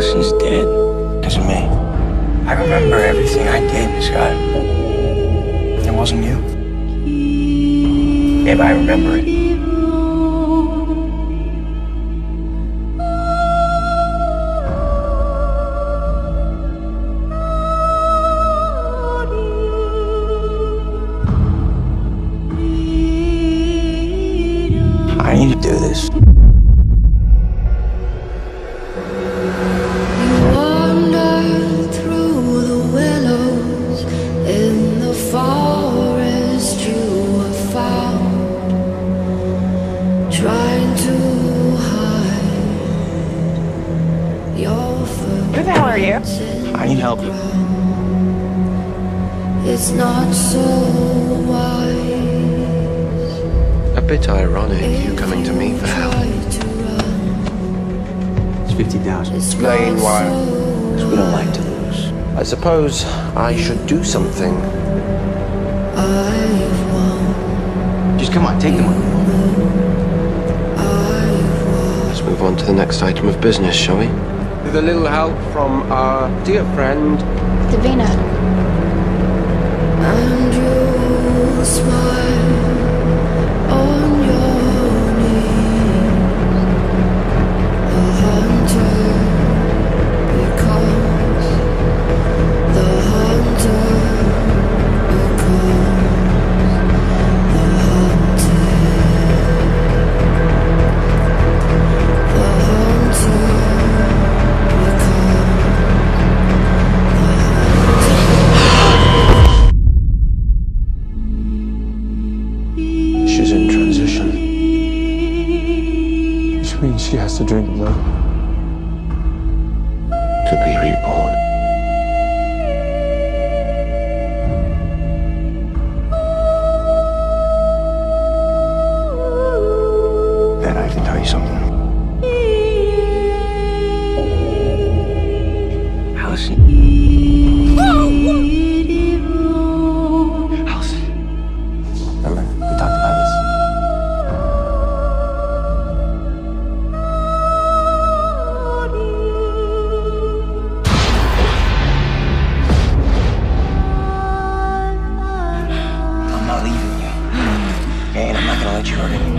Allison's dead because of me. I remember everything I did, Scott. It wasn't you. Babe, I remember it. I need to do this. Trying to hide your Who the hell are you? I need help. It's not so wise. A bit ironic, you coming to me for help. It's 50,000. Explain why. Because we don't like to lose. I suppose I should do something. Just come on, take the money. Let's move on to the next item of business, shall we? With a little help from our dear friend, Davina. And you smile on your knees. The hunter becomes the hunter becomes the hunted. The hunter becomes she's in transition. Which means she has to drink blood. To be reborn. Dad, I have to tell you something. Allison. Allison. Remember, we talked about this. I'm not leaving you. Okay, and I'm not gonna let you hurt anyone.